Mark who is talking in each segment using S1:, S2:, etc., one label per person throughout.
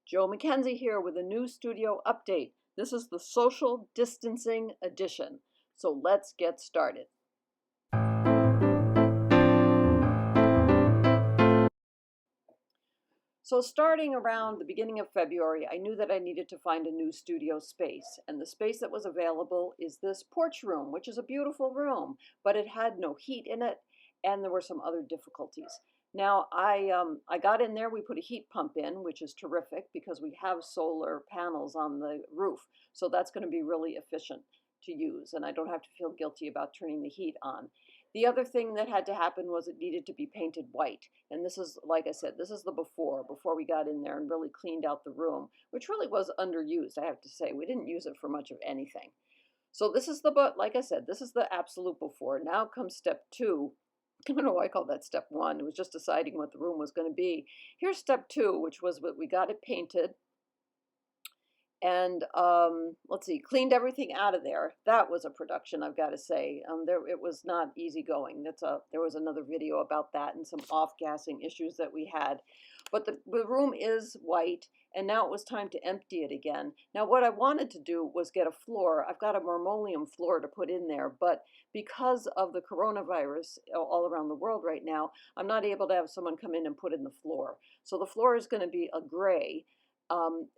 S1: Joe MacKenzie here with a new studio update. This is the social distancing edition. So let's get started. So starting around the beginning of February, I knew that I needed to find a new studio space. And the space that was available is this porch room, which is a beautiful room, but it had no heat in it, and there were some other difficulties. Now I got in there. We put a heat pump in, which is terrific because we have solar panels on the roof, so that's going to be really efficient to use, and I don't have to feel guilty about turning the heat on. The other thing that had to happen was it needed to be painted white, and this is, like I said, this is the before we got in there and really cleaned out the room, which really was underused. I have to say, we didn't use it for much of anything. So this is but like I said, this is the absolute before. Now comes step two. I don't know why I called that step one. It was just deciding what the room was going to be. Here's step two, which was what we got it painted. And let's see, cleaned everything out of there. That was a production, I've got to say. It was not easy going. There was another video about that and some off-gassing issues that we had. But the room is white, and now it was time to empty it again. Now, what I wanted to do was get a floor. I've got a marmoleum floor to put in there, but because of the coronavirus all around the world right now, I'm not able to have someone come in and put in the floor. So the floor is going to be a gray.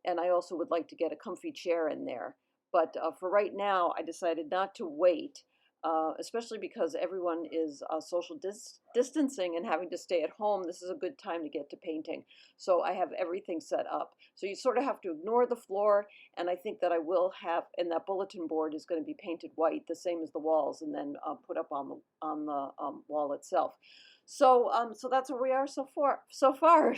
S1: And I also would like to get a comfy chair in there. But for right now, I decided not to wait, especially because everyone is social distancing and having to stay at home. This is a good time to get to painting. So I have everything set up. So you sort of have to ignore the floor, and I think that I will have, and that bulletin board is going to be painted white, the same as the walls, and then put up on the wall itself. So that's where we are so far.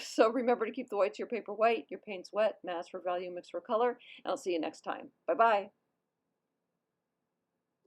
S1: So remember to keep the whites of your paper white, your paints wet, mass for value, mix for color, and I'll see you next time. Bye bye.